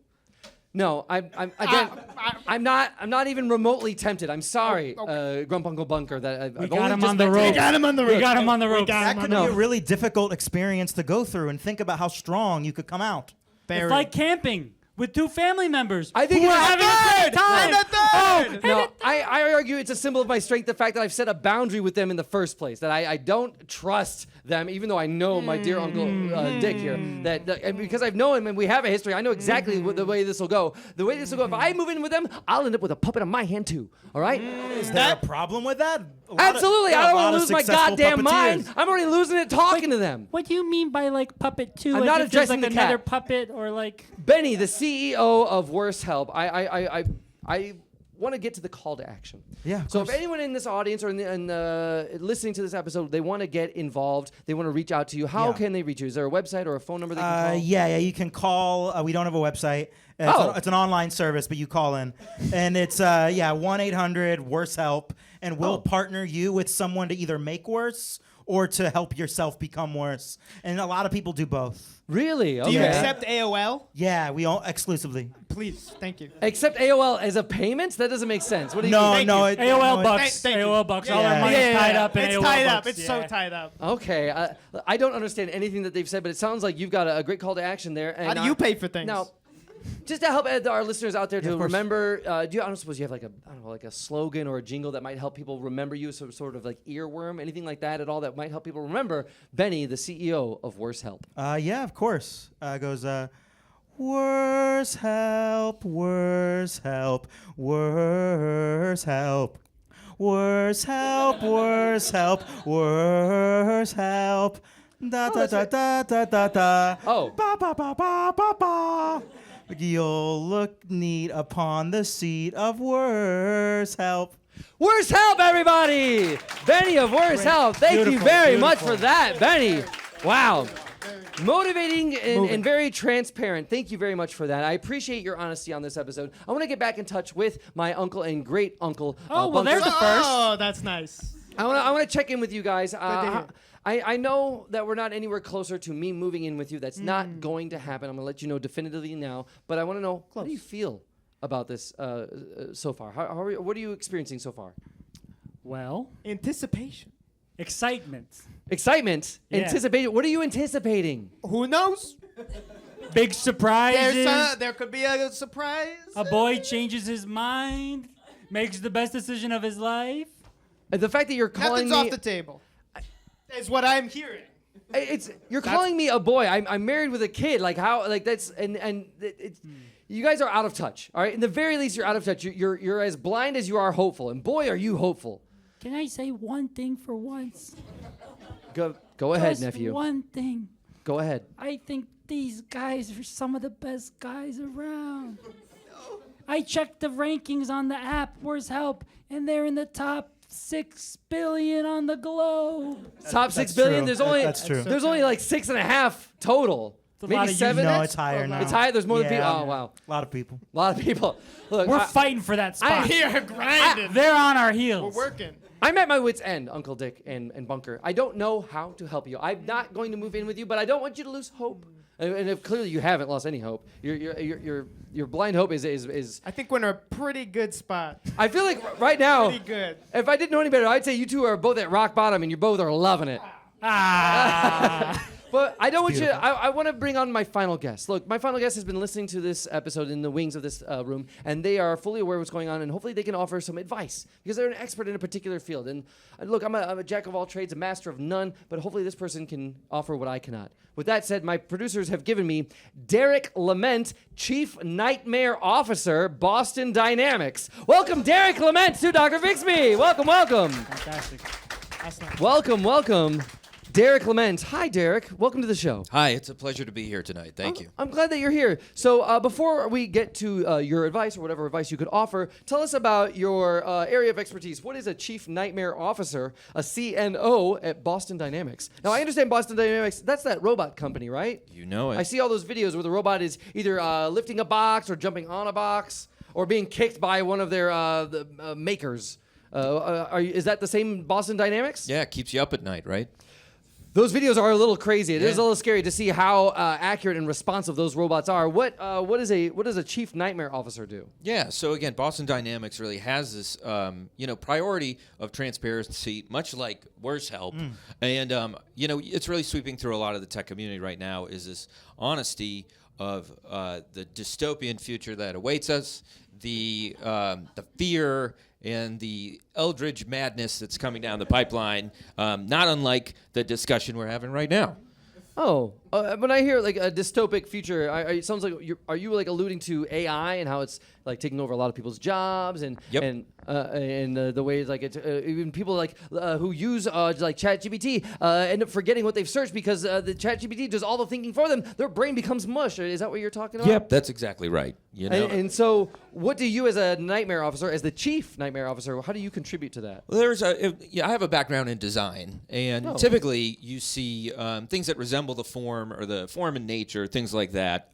No, I'm not even remotely tempted. I'm sorry, Grump-Uncle Bunker. That I've We only got him just on the met rope. today. We got him on the rope. We got him on the rope. that could be a really difficult experience to go through, and think about how strong you could come out. It's like camping with two family members. I think who it's are having a great time. And a third. No, I argue it's a symbol of my strength, the fact that I've set a boundary with them in the first place, that I don't trust them, even though I know my dear Uncle Dick here, and because I've known him and we have a history, I know exactly the way this will go. The way this will go, if I move in with them, I'll end up with a puppet on my hand too, all right? Is there a problem with that? Absolutely, I don't want to lose my goddamn puppeteers. mind. I'm already losing it talking to them. What do you mean by like puppet two? I'm Like not if there's, addressing like the cat. another puppet or like. Benny, the CEO of WorseHelp, I want to get to the call to action. Yeah, of So if course. anyone in this audience or listening to this episode, they want to get involved, they want to reach out to you, how Yeah. can they reach you? Is there a website or a phone number they can call? Yeah, you can call. We don't have a website. It's an online service, but you call in, and it's 1-800-WorseHelp, and we'll partner you with someone to either make worse or to help yourself become worse. And a lot of people do both. Really? Okay. Do you accept AOL? Yeah, we all exclusively. Please, thank you. Accept AOL as a payment? That doesn't make sense. What do you No, mean? no. AOL bucks. Thank you. AOL bucks. Yeah, All our yeah, money's yeah, tied yeah. up in It's AOL tied bucks. up. It's so tied up. Okay. I don't understand anything that they've said, but it sounds like you've got a great call to action there. And How do you pay for things? Now, just to help our listeners out there to of course. remember, I don't suppose you have like a slogan or a jingle that might help people remember you, sort of like earworm, anything like that at all that might help people remember Benny, the CEO of WorseHelp. Yeah, of course. It goes, worse help, worse help, worse help. Worse help, worse help, worse help. Da da da da da da da. Oh. Ba ba ba ba ba ba. You'll look neat upon the seat of worse help. WorseHelp, everybody! Benny of WorseHelp. Thank you Beautiful, very much beautiful. for that, Benny. Wow. Motivating and very transparent. Thank you very much for that. I appreciate your honesty on this episode. I want to get back in touch with my uncle and great uncle. Oh, well, there's Bunker. the first. Oh, that's nice. I want to check in with you guys. hear. I know that we're not anywhere closer to me moving in with you. That's not going to happen. I'm going to let you know definitively now. But I want to know, how do you feel about this so far? What are you experiencing so far? Well, Anticipation. excitement. Excitement? Yeah. Anticipation? What are you anticipating? Who knows? Big surprises. There could be a surprise. A boy changes his mind, makes the best decision of his life. The fact that you're calling Nothing's me... off the table. Is what I'm hearing. You're calling me a boy. I'm married with a kid. Like how? Like that's you guys are out of touch. All right. In the very least, you're out of touch. You're as blind as you are hopeful. And boy, are you hopeful. Can I say one thing for once? Go ahead, Just nephew. one thing. Go ahead. I think these guys are some of the best guys around. I checked the rankings on the app, WorseHelp, and they're in the top 6 billion on the globe. Top 6 That's billion. true. There's only That's true. There's only like 6.5 total. a lot Maybe of 7. No, it's higher now. It's higher. There's more than people. Yeah. Oh wow, A lot of people. a lot of people. Look, We're fighting for that spot. Here, grinding. They're on our We're heels. working. I'm at my wit's end, Uncle Dick and Bunker. I don't know how to help you. I'm not going to move in with you, but I don't want you to lose hope. And if clearly you haven't lost any hope, your blind hope is. I think we're in a pretty good spot. I feel like right now, Pretty good. if I didn't know any better, I'd say you two are both at rock bottom and you both are loving it. Ah. But I don't want you. I want to bring on my final guest. Look, my final guest has been listening to this episode in the wings of this room, and they are fully aware of what's going on, and hopefully they can offer some advice because they're an expert in a particular field. And look, I'm a jack of all trades, a master of none, but hopefully this person can offer what I cannot. With that said, my producers have given me Derrick Lament, Chief Nightmare Officer, Boston Dynamics. Welcome, Derrick Lament, to Dr. Fix Me. Welcome, welcome. Fantastic. That's not Welcome, welcome. Derrick Lament. Hi, Derrick. Welcome to the show. Hi, it's a pleasure to be here tonight. Thank you. I'm glad that you're here. So before we get to your advice or whatever advice you could offer, tell us about your area of expertise. What is a Chief Nightmare Officer, a CNO at Boston Dynamics? Now, I understand Boston Dynamics, that's that robot company, right? You know it. I see all those videos where the robot is either lifting a box or jumping on a box or being kicked by one of their makers. Is that the same Boston Dynamics? Yeah, it keeps you up at night, right? Those videos are a little crazy. It is Yeah. a little scary to see how accurate and responsive those robots are. What does a chief nightmare officer do? Yeah. So again, Boston Dynamics really has this, priority of transparency, much like WorseHelp, and it's really sweeping through a lot of the tech community right now. Is this honesty of the dystopian future that awaits us, the fear and the eldritch madness that's coming down the pipeline, not unlike the discussion we're having right now. Oh, when I hear like a dystopic future, it sounds like are you like alluding to AI and how it's like taking over a lot of people's jobs and Yep. and the ways like it even people like who use like ChatGPT end up forgetting what they've searched because the ChatGPT does all the thinking for them. Their brain becomes mush. Is that what you're talking about? Yep, that's exactly right. You know, And so, what do you, as a nightmare officer, as the chief nightmare officer, how do you contribute to that? well, I have a background in design, and typically you see things that resemble the form or the form in nature, things like that.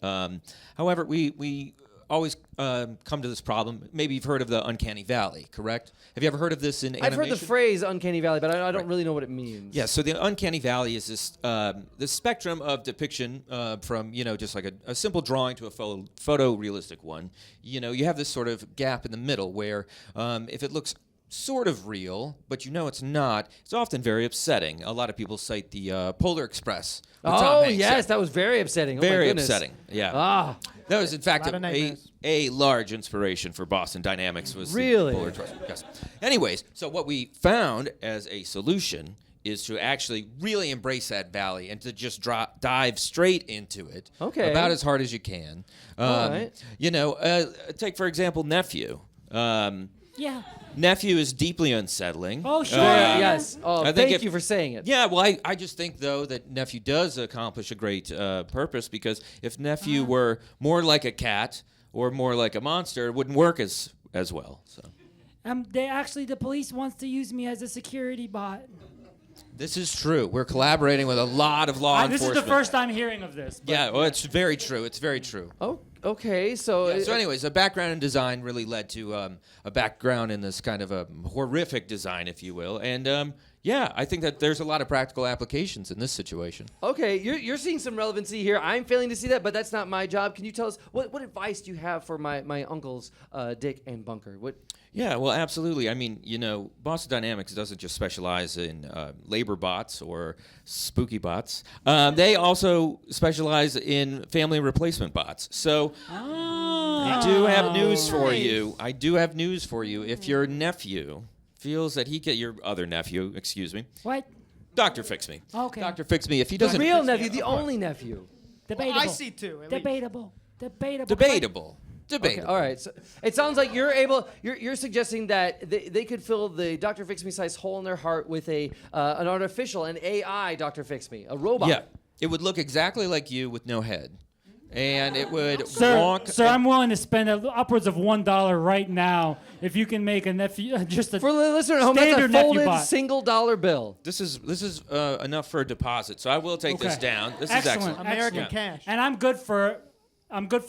However, we always come to this problem. Maybe you've heard of the uncanny valley, correct? Have you ever heard of this in animation? I've heard the phrase uncanny valley, but I don't really know what it means. Yeah, so the uncanny valley is this spectrum of depiction from just like a simple drawing to a photorealistic one. You have this sort of gap in the middle where if it looks sort of real, but it's not, it's often very upsetting. A lot of people cite the Polar Express. with Tom Oh, Hanks. yes, that was very upsetting. Oh, my Very goodness. upsetting. Yeah. Ah, That was, in fact, lot of nightmares. a large inspiration for Boston Dynamics. Was the Really? Polar Express. Yes. Anyways, so what we found as a solution is to actually really embrace that valley and to just dive straight into it. Okay. About as hard as you can. All right. Take, for example, Nephew. Yeah. Nephew is deeply unsettling. Oh, sure. yes. Oh, I think thank if- you for saying it. Yeah, well, I just think, though, that Nephew does accomplish a great purpose, because if Nephew were more like a cat or more like a monster, it wouldn't work as well. So The police wants to use me as a security bot. this is true. We're collaborating with a lot of law This enforcement. is the first I'm hearing of this. but- Yeah, well, it's very true. It's very true. Oh, okay. So, So anyways, a background in design really led to a background in this kind of a horrific design, if you will. And I think that there's a lot of practical applications in this situation. okay, you're seeing some relevancy here. I'm failing to see that, but that's not my job. Can you tell us what advice do you have for my uncles, Dick and Bunker? What? Yeah, well, absolutely. I mean, Boston Dynamics doesn't just specialize in labor bots or spooky bots. They also specialize in family replacement bots. So I do have news for you. I do have news for you. If your nephew feels that your other nephew, excuse me, What? Dr. Fix Me. Okay. Dr. Fix Me, if he The doesn't... real nephew, the only nephew. Debatable. I see two. At least. Debatable. Debatable. Okay, all right. So it sounds like you're suggesting that they could fill the Dr. Fix Me size hole in their heart with an artificial, an AI Dr. Fix Me, a robot. Yeah. It would look exactly like you with no head. And it would Sir, walk... I'm willing to spend upwards of $1 right now if you can make a nephew just a For the listener at home, that's a standard nephew folded bot. single dollar bill. This is enough for a deposit, so I will take this Okay. down. This Excellent. is excellent. American Yeah. cash. And I'm good for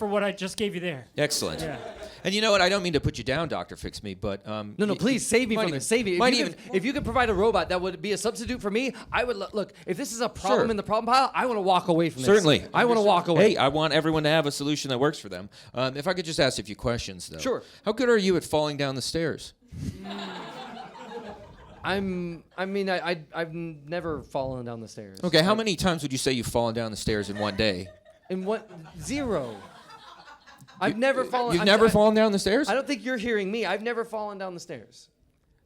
what I just gave you there. Excellent. Yeah. And you know what? I don't mean to put you down, Dr. Fix Me, but No, please save me from this. Save me. If you could provide a robot that would be a substitute for me, I would look. If this is a problem Sure. in the problem pile, I want to walk away from this. Certainly. I want to walk away. Hey, I want everyone to have a solution that works for them. If I could just ask you a few questions, though. Sure. How good are you at falling down the stairs? I've never fallen down the stairs. Okay, how many times would you say you've fallen down the stairs in one day? In what? Zero. I've never fallen. You've never fallen down the stairs? I don't think you're hearing me. I've never fallen down the stairs.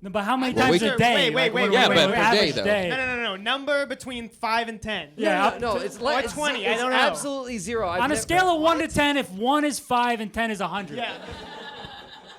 No, but how many Well, times we- a day? Wait, Yeah, but per average day, though. day. No. Number between 5 and 10. Yeah, no, it's like or 20, I It's don't know. absolutely zero. On a scale of 1 to 10, if 1 is 5 and 10 is 100. Yeah.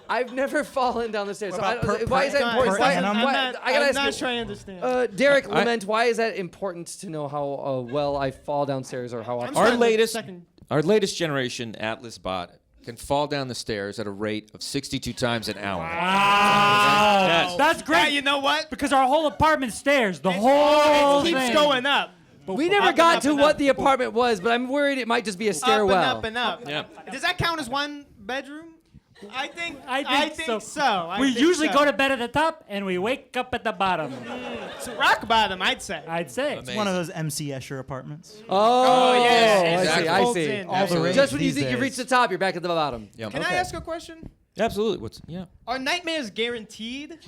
I've never fallen down the stairs. What about Why is that important? per annum? I gotta I'm ask not you, sure I understand. Derrick, Lament, why is that important to know how well I fall downstairs or how often? Our Second- latest, second- our latest generation Atlas bot can fall down the stairs at a rate of 62 times an hour. Wow. Yes. That's Yeah, great. you know what? Because our whole apartment stairs, the whole It keeps thing. going up. We never Up got and up to and what up. the apartment was, but I'm worried it might just be a stairwell. Up and up and up. Yeah. Does that count as one bedroom? I think so. so. We usually go to bed at the top and we wake up at the bottom. It's rock bottom, I'd say. I'd say. Amazing. One of those MC Escher apartments. Oh, yeah, exactly. I Folds see. in. All the rage Just when you these think you've days. reached the top, you're back at the bottom. Yeah. Can I ask a question? Absolutely. Are nightmares guaranteed?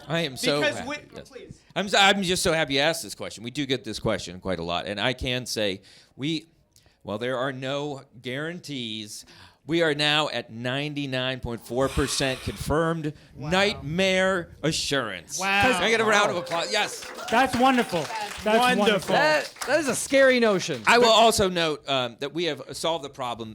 I am so Because happy. Yes. please. I'm just so happy you asked this question. We do get this question quite a lot, and I can say there are no guarantees. We are now at 99.4% confirmed nightmare assurance. Wow. Can I get a round of applause? Yes. That's wonderful. That's Wonderful. wonderful. That is a scary notion. I will also note that we have solved the problem.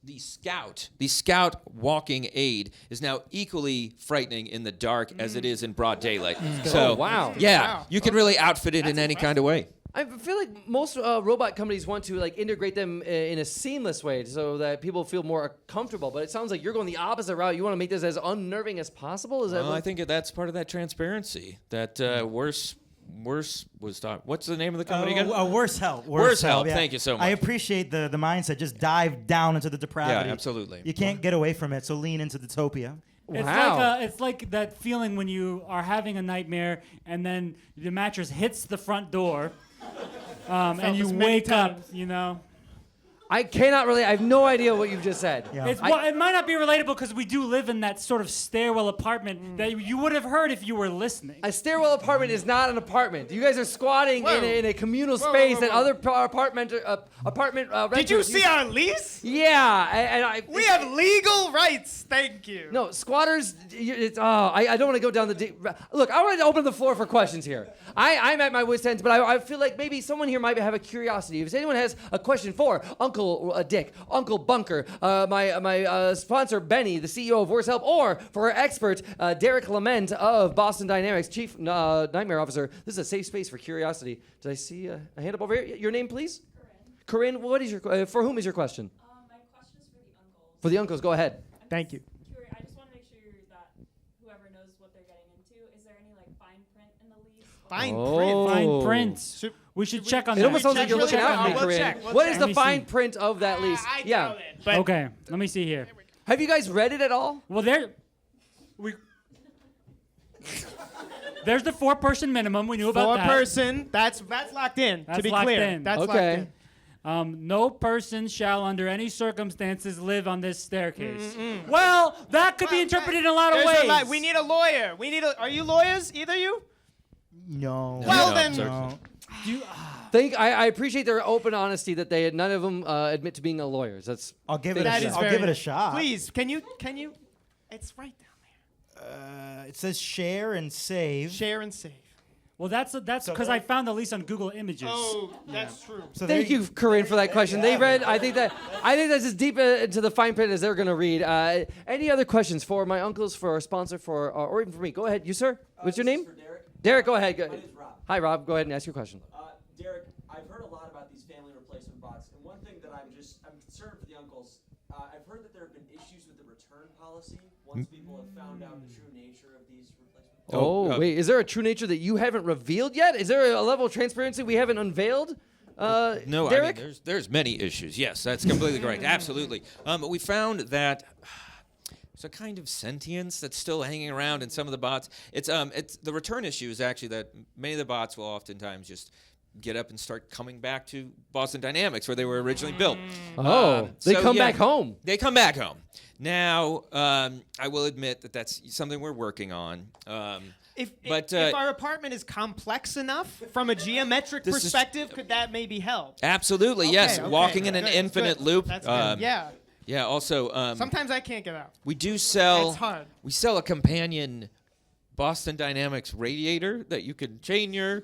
The scout walking aid is now equally frightening in the dark as it is in broad daylight. So, Oh, wow. Yeah, Wow. you can really outfit it in any kind of way. I feel like most robot companies want to like integrate them in a seamless way so that people feel more comfortable. But it sounds like you're going the opposite route. You want to make this as unnerving as possible. Is that? Well, I think that's part of that transparency that Worse was talking. What's the name of the company again? WorseHelp. WorseHelp, thank you so much. I appreciate the mindset. Just dive down into the depravity. Yeah, absolutely. You can't get away from it, so lean into the utopia. It's like that feeling when you are having a nightmare and then the mattress hits the front door and you this many wake up, times. you know. I cannot really. I have no idea what you've just said. Yeah. It might not be relatable because we do live in that sort of stairwell apartment that you would have heard if you were listening. A stairwell apartment is not an apartment. You guys are squatting in a communal space whoa, that whoa. other apartment Did you renters see our lease? Yeah, and I. We have legal rights. Thank you. No, squatters. I don't want to go down the deep. Look, I want to open the floor for questions here. I'm at my wit's end, but I feel like maybe someone here might have a curiosity. If anyone has a question for Uncle Dick, Uncle Bunker, my sponsor Benny, the CEO of WorseHelp, or for our expert Derrick Lament of Boston Dynamics, Chief Nightmare Officer, this is a safe space for curiosity. Did I see a hand up over here? Your name, please. Corinne, what is your for whom is your question? My question is for the uncles. For the uncles, go ahead. Thank you. I just want to make sure that whoever knows what they're getting into, is there any like fine print in the lease? Fine Oh. print. Fine print. We should check on It that. almost sounds like you're looking check out on for me, it. We'll Corinne. check, we'll What check. is Let the me fine see. print of that lease? I Yeah. doubt it. But Okay, let me see here. Have you guys read it at all? Well, there's the 4-person minimum. We knew about four that. person. That's locked in. That's to be locked clear, in. that's Okay. locked in. No person shall, under any circumstances, live on this staircase. Well, that could be interpreted in a lot of There's a ways. lot. We need a lawyer. Are you lawyers? Either you? No. Well, No, then. sorry. I appreciate their open honesty that none of them admit to being lawyers. That's I'll give it. That is I'll very give it a nice. shot. Please, can you? It's right down It says share and save. there. Share and save. Well, that's because I found the lease on Google Images. Oh, that's true. So there Thank you, Corinne, for that question. They read. I think that's as deep into the fine print as they're going to read. Any other questions for my uncles, for our sponsor, or even for me? Go ahead, you sir. What's your name? For Derrick. Derrick. Go ahead. My name is Rob. Hi, Rob. Go ahead and ask your question. Derrick, I've heard a lot about these family replacement bots, and one thing that I'm concerned for the uncles. I've heard that there have been issues with the return policy once people have found out the true nature of these replacement bots. Oh, wait. Is there a true nature that you haven't revealed yet? Is there a level of transparency we haven't unveiled? No, Derrick? I mean, there's many issues. Yes, that's completely correct. Absolutely. But we found that there's a kind of sentience that's still hanging around in some of the bots. It's the return issue is actually that many of the bots will oftentimes just get up and start coming back to Boston Dynamics where they were originally built. They So, come yeah, back home. They come back home. Now, I will admit that that's something we're working on. If But, our apartment is complex enough from a geometric This is- perspective, could that maybe help? Absolutely, yes. Okay, Walking in an good, infinite good. loop. That's good. Yeah. Yeah. Also, Sometimes I can't get out. we do sell. It's hard. We sell a companion Boston Dynamics radiator that you can chain your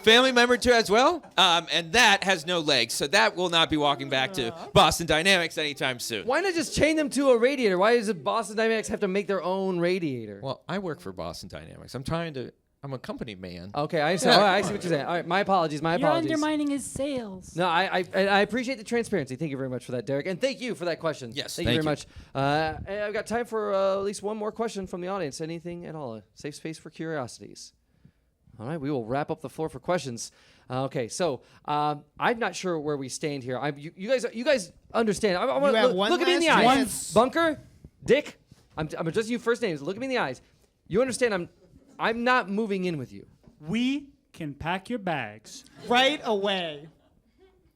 family member to as well, and that has no legs, so that will not be walking back to Boston Dynamics anytime soon. Why not just chain them to a radiator? Why does Boston Dynamics have to make their own radiator? Well, I work for Boston Dynamics. I'm a company man. Okay, I see. I see what you're saying. All right, my apologies. My You're apologies. undermining his sales. No, I appreciate the transparency. Thank you very much for that, Derrick, and thank you for that question. Yes, thank you very thank much. And I've got time for at least one more question from the audience. Anything at all? A safe space for curiosities. All right, we will wrap up the floor for questions. Okay, so I'm not sure where we stand here. You guys understand? I You wanna have one look at me in the last eyes. chance. Bunker, Dick. I'm addressing you first names. Look at me in the eyes. You understand? I'm not moving in with you. We can pack your bags. Right away.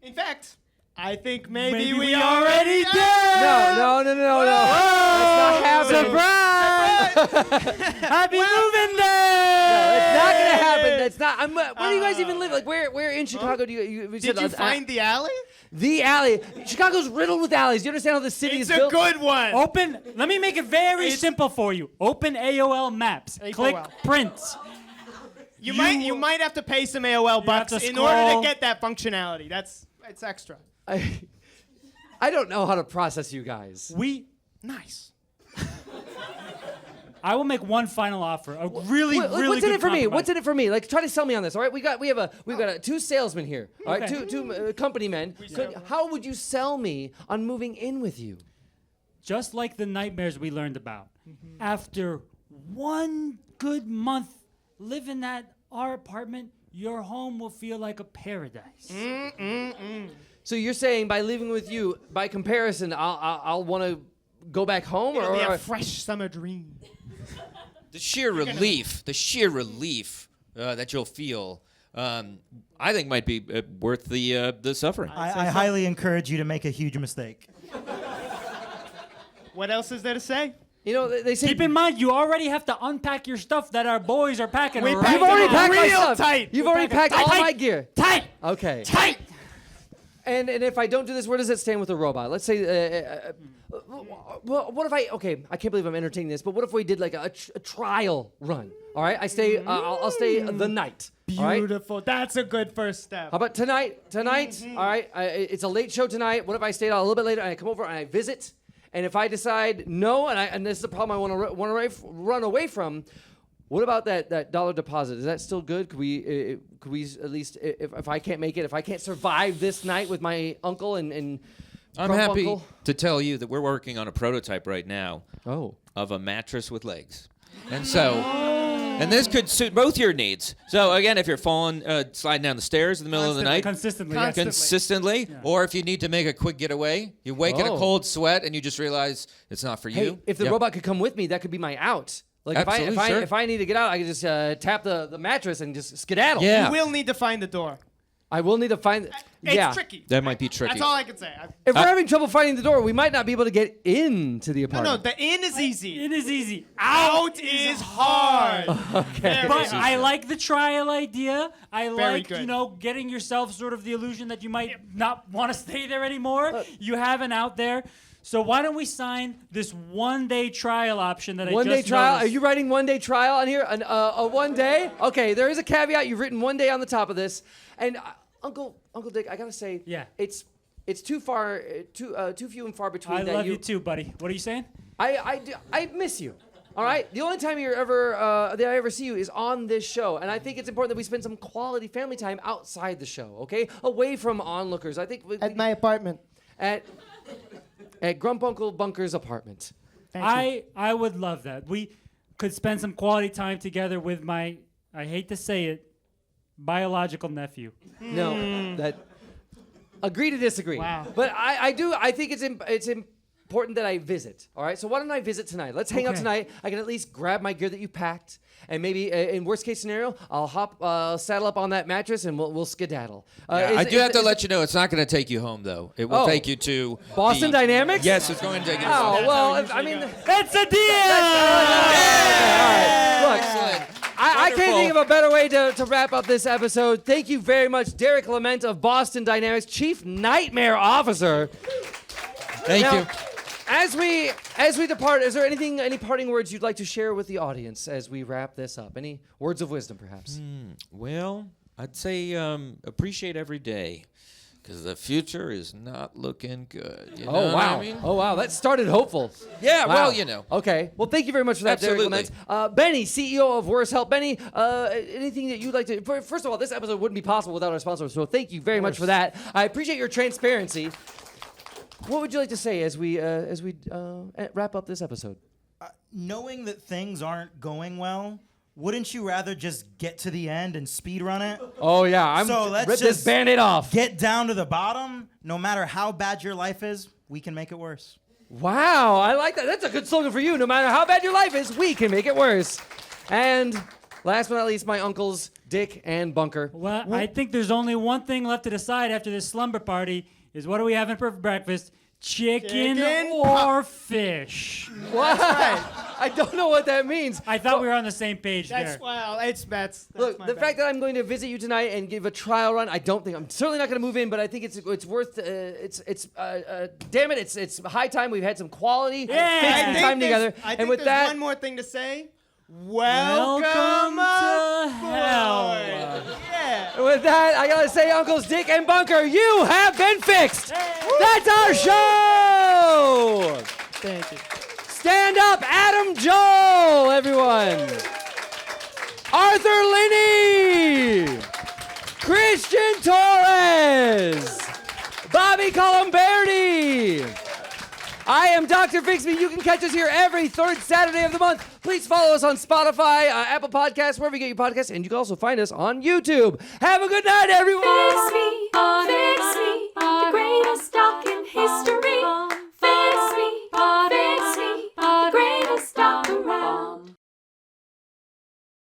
In fact, I think maybe, Maybe we we already did. No. That's not happening. Surprise! Happy moving day! No, it's not gonna happen. That's not. Where do you guys even live? Like, where in Chicago do you? Did you find the alley? the alley? Chicago's riddled with alleys. Do you understand how the city It's is a built? good one. Let me make it very simple for you. Open AOL Maps. Click AOL. print. You might have to pay some AOL have bucks to in order to scroll. get that functionality. It's extra. I don't know how to process you guys. Nice. I will make one final offer. A really What's good in it for me? compromise. What's in it for me? Like, try to sell me on this. All right, we've got two salesmen here. All right, Okay. two company men. How would you sell me on moving in with you? Just like the nightmares we learned about. After one good month living at our apartment, your home will feel like a paradise. So you're saying by living with you, by comparison, I'll want to go back home, It'll be or a fresh summer dream. The sheer relief that you'll feel, I think might be worth the suffering. I highly encourage you to make a huge mistake. What else is there to say? you know they say Keep in mind, you already have to unpack your stuff that our boys are packing. We right packed You've already it now. packed my real stuff. tight. You've already packed all tight. my gear. Tight! Okay. Tight! And if I don't do this, where does it stand with the robot? Let's say, what if I can't believe I'm entertaining this, but what if we did like a trial run? All right, I'll stay the night. All right? Beautiful. That's a good first step. How about tonight? All right, it's a late show tonight. What if I stayed out a little bit later and I come over and I visit? And if I decide no, and this is the problem I want to run away from, what about that dollar deposit? Is that still good? Could we at least, if I can't make it, if I can't survive this night with my uncle and I'm happy Grump-Uncle? to tell you that we're working on a prototype right now of a mattress with legs. And so, and this could suit both your needs. So again, if you're sliding down the stairs in the middle of the night, Consistently. Constantly. or if you need to make a quick getaway, you wake in a cold sweat and you just realize it's not for Hey, you. if the robot could come with me, that could be my out. Like Absolutely, sure. if I need to get out, I can just tap the mattress and just skedaddle. Yeah. You will need to find the door. I will need to find. It's tricky. That might be tricky. That's all I can say. If we're having trouble finding the door, we might not be able to get into the No, apartment. the in is easy. It is easy. Out is hard. Okay. But I like the trial idea. I Very like, good. getting yourself sort of the illusion that you might not want to stay there anymore. You have an out there. So why don't we sign this one-day trial option that I just One-day trial? noticed? Are you writing one-day trial on here? A one day? Okay, there is a caveat. You've written one day on the top of this. And Uncle Dick, I gotta say, Yeah. it's too far, too few and far between. I that love you too, buddy. What are you saying? I miss you. All right. The only time that I ever see you is on this show, and I think it's important that we spend some quality family time outside the show. Okay, away from onlookers. I think At my apartment. at Grump-Uncle Bunker's apartment. I would love that. We could spend some quality time together with my, I hate to say it, biological nephew. No, that. Agree to disagree. Wow. But I think it's important that I visit. All right. So why don't I visit tonight? Let's hang out Okay. tonight. I can at least grab my gear that you packed, and maybe in worst case scenario, I'll saddle up on that mattress and we'll skedaddle. I do have to let you know it's not going to take you home though. It will take you to Boston the- Dynamics? Yes, it's going to take you. to Oh Boston. well, That's how I it mean. usually It's a deal! All right. Look, Excellent. I can't Wonderful. think of a better way to wrap up this episode. Thank you very much, Derrick Lament of Boston Dynamics, Chief Nightmare Officer. Thank Now, you. As we depart, is there any parting words you'd like to share with the audience as we wrap this up? Any words of wisdom, perhaps? Well, I'd say appreciate every day because the future is not looking good. You know Oh what wow! I mean? Oh wow! That started hopeful. Yeah, Wow. well, you know. Okay. Well, thank you very much for that, Derrick Absolutely. Lament. Benny, CEO of WorseHelp. Benny, anything that you'd like to? First of all, this episode wouldn't be possible without our sponsor, so thank you very much for that. I appreciate your transparency. What would you like to say as we wrap up this episode? Knowing that things aren't going well wouldn't you rather just get to the end and speed run it? Oh yeah, So let's rip this just Band-Aid off. Get down to the bottom. No matter how bad your life is, we can make it worse. Wow, I like that. That's a good slogan for you. No matter how bad your life is, we can make it worse. And last but not least, my uncles, Dick and Bunker. Well, I think there's only one thing left to decide after this slumber party is what are we having for breakfast? Chicken or fish? What? I don't know what that means. I thought we were on the same page That's there. well, that's Look, my the bad. fact that I'm going to visit you tonight and give a trial run, I'm certainly not going to move in, but I think it's worth. Damn it, it's high time we've had some quality, Yeah. fixing time together. I think And with there's that, one more thing to say. Welcome to hell. Yeah. with that, I gotta say, Uncles Dick and Bunker, you have been fixed. That's our show. Thank you. Stand up, Adam Joel, everyone. Arthur Linne. Christian Torres. Bobby Colomberti. I am Dr. Fixby. You can catch us here every third Saturday of the month. Please follow us on Spotify, Apple Podcasts, wherever you get your podcasts, and you can also find us on YouTube. Have a good night, everyone. Fix me, the greatest doc in history.